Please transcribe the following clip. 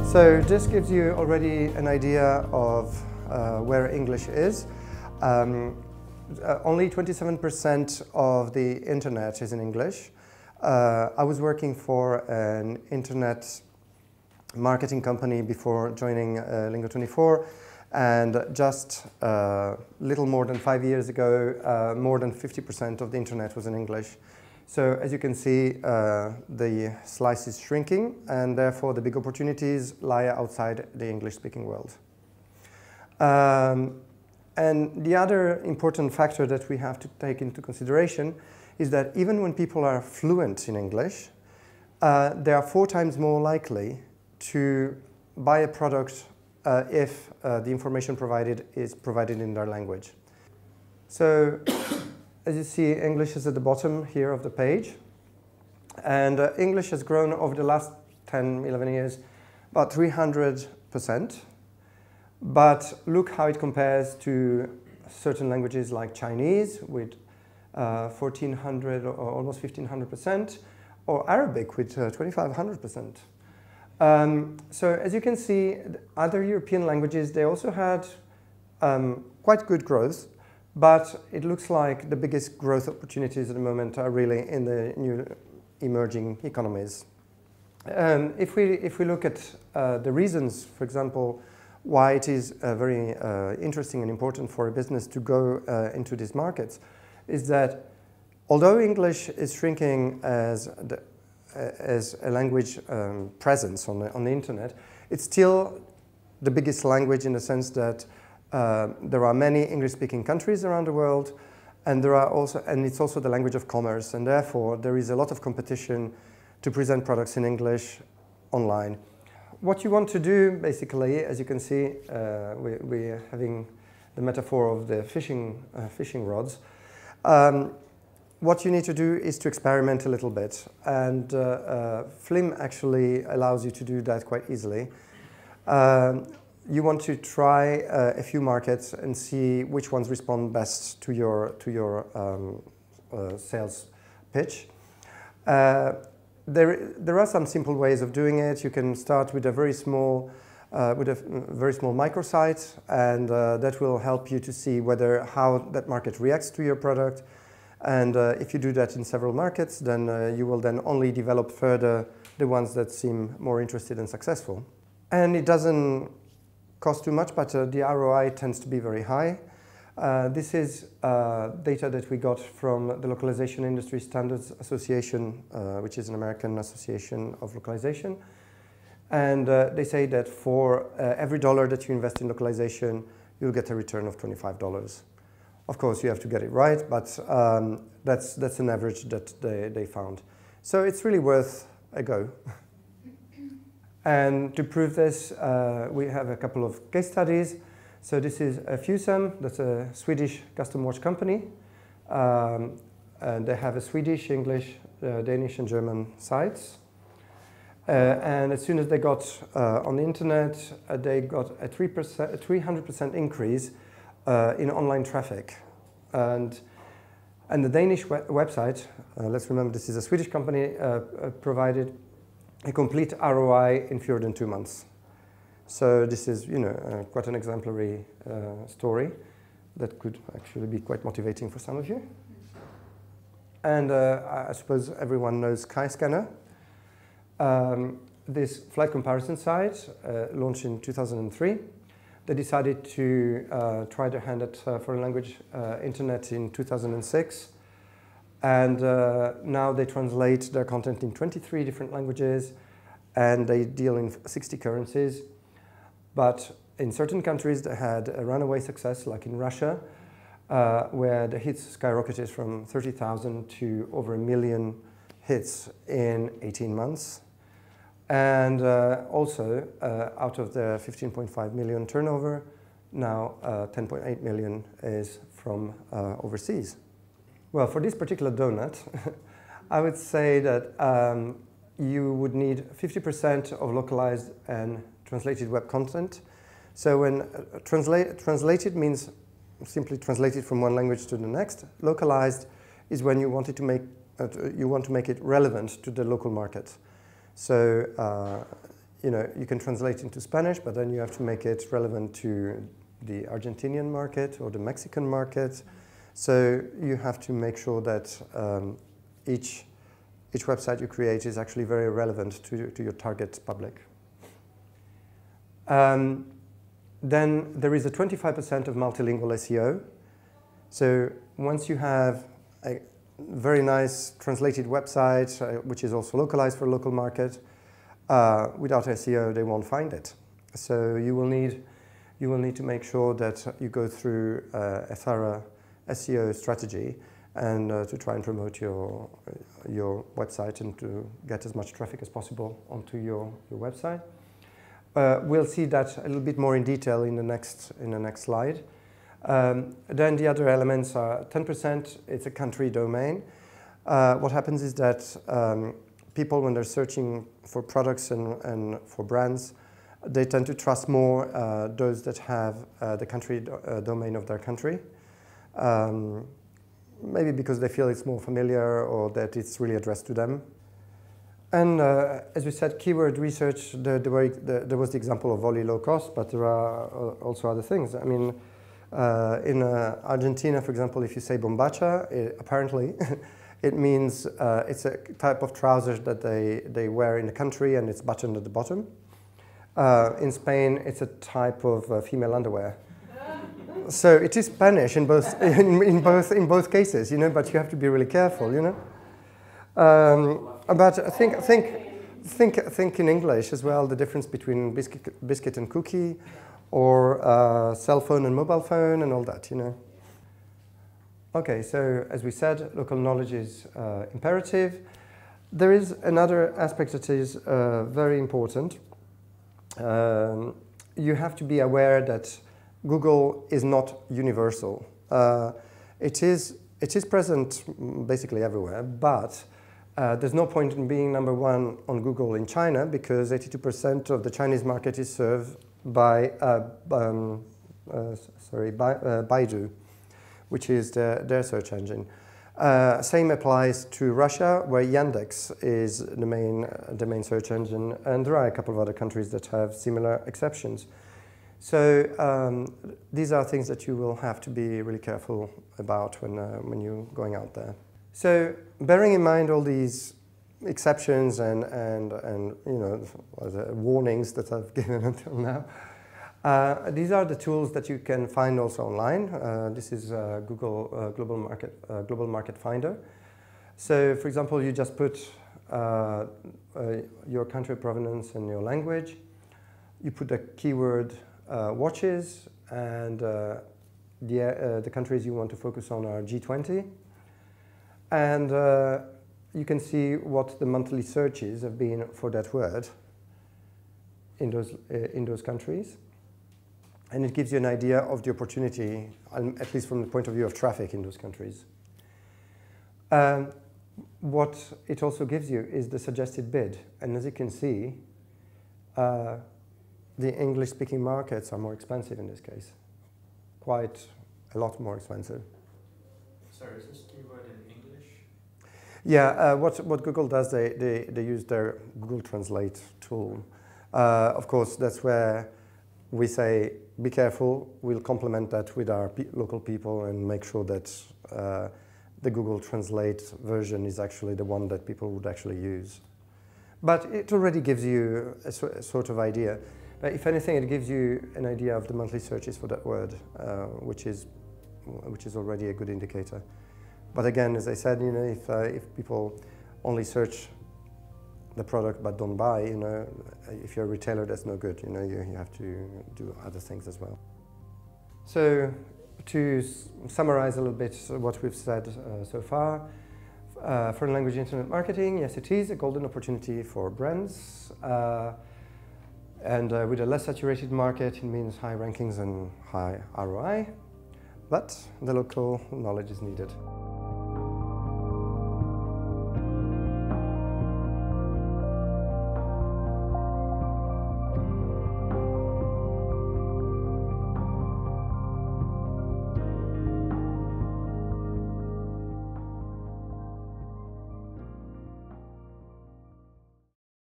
So this gives you already an idea of where English is. Only 27% of the internet is in English. I was working for an internet marketing company before joining Lingo24, and just little more than 5 years ago, more than 50% of the internet was in English. So as you can see, the slice is shrinking, and therefore the big opportunities lie outside the English-speaking world. And the other important factor that we have to take into consideration is that even when people are fluent in English, they are 4 times more likely to buy a product if the information provided is provided in their language. So, as you see, English is at the bottom here of the page. And English has grown over the last 10, 11 years about 300%. But look how it compares to certain languages like Chinese with 1,400 or almost 1,500%, or Arabic with 2,500%. So as you can see, other European languages, they also had quite good growth, but it looks like the biggest growth opportunities at the moment are really in the new emerging economies. If we look at the reasons, for example, why it is very interesting and important for a business to go into these markets, is that although English is shrinking as a language presence on the internet, it's still the biggest language in the sense that there are many English-speaking countries around the world, and it's also the language of commerce, and therefore there is a lot of competition to present products in English online. What you want to do, basically, as you can see, we're having the metaphor of the fishing rods. What you need to do is to experiment a little bit, and Flim actually allows you to do that quite easily. You want to try a few markets and see which ones respond best to your sales pitch. There are some simple ways of doing it. You can start with a very small microsite, and that will help you to see how that market reacts to your product. And if you do that in several markets, then you will then only develop further the ones that seem more interested and successful. And it doesn't cost too much, but the ROI tends to be very high. This is data that we got from the Localization Industry Standards Association, which is an American association of localization. And they say that for every dollar that you invest in localization, you'll get a return of $25. Of course, you have to get it right, but that's an average that they found. So it's really worth a go. And to prove this, we have a couple of case studies. So this is a Fusum, that's a Swedish custom watch company. And they have a Swedish, English, Danish and German sites. And as soon as they got on the internet, they got a 300% increase in online traffic. And the Danish website, let's remember this is a Swedish company, provided a complete ROI in fewer than 2 months. So this is, quite an exemplary story that could actually be quite motivating for some of you. And I suppose everyone knows Kaiscanner. This flight comparison site launched in 2003. They decided to try their hand at foreign language internet in 2006. And now they translate their content in 23 different languages, and they deal in 60 currencies. But in certain countries, they had a runaway success, like in Russia, where the hits skyrocketed from 30,000 to over 1 million hits in 18 months. And also, out of the 15.5 million turnover, now 10.8 million is from overseas. Well, for this particular donut, I would say that you would need 50% of localized and translated web content. So when translated means simply translated from one language to the next. Localized is when you want to make it relevant to the local market. So you can translate into Spanish, but then you have to make it relevant to the Argentinian market or the Mexican market. So you have to make sure that each website you create is actually very relevant to your target public. Then there is a 25% of multilingual SEO. So once you have a very nice translated website, which is also localized for a local market, without SEO, they won't find it. So you will need to make sure that you go through a thorough SEO strategy and to try and promote your website and to get as much traffic as possible onto your website. We'll see that a little bit more in detail in the next slide. Then the other elements are 10%, it's a country domain. What happens is that people, when they're searching for products and for brands, they tend to trust more those that have the country domain of their country. Maybe because they feel it's more familiar or that it's really addressed to them. And as we said, keyword research, there was the example of Volley low cost, but there are also other things. I mean, in Argentina, for example, if you say bombacha, apparently it means it's a type of trousers that they wear in the country and it's buttoned at the bottom. In Spain, it's a type of female underwear. So it is Spanish in both cases, but you have to be really careful, But think in English as well, the difference between biscuit and cookie, or cell phone and mobile phone, and all that, Okay, so as we said, local knowledge is imperative. There is another aspect that is very important. You have to be aware that Google is not universal. It is present basically everywhere, but there's no point in being number one on Google in China because 82% of the Chinese market is served by Baidu, which is their search engine. Same applies to Russia, where Yandex is the main search engine, and there are a couple of other countries that have similar exceptions. So these are things that you will have to be really careful about when you're going out there. So bearing in mind all these exceptions and the warnings that I've given until now, these are the tools that you can find also online. This is Google Global Market Finder. So, for example, you just put your country of provenance and your language. You put the keyword watches, and the countries you want to focus on are G20. And you can see what the monthly searches have been for that word in those countries. And it gives you an idea of the opportunity, at least from the point of view of traffic in those countries. What it also gives you is the suggested bid. And as you can see, the English-speaking markets are more expensive in this case. Quite a lot more expensive. Sorry, is this keyword in English? Yeah, what Google does, they use their Google Translate tool. Of course, that's where we say, be careful, we'll complement that with our local people and make sure that the Google Translate version is actually the one that people would actually use. But it already gives you a sort of idea. But if anything, it gives you an idea of the monthly searches for that word, which is already a good indicator. But again, as I said, if people only search the product but don't buy, if you're a retailer, that's no good. You have to do other things as well. So to summarize a little bit what we've said so far, foreign language internet marketing, yes, it is a golden opportunity for brands. And with a less saturated market, it means high rankings and high ROI. But the local knowledge is needed.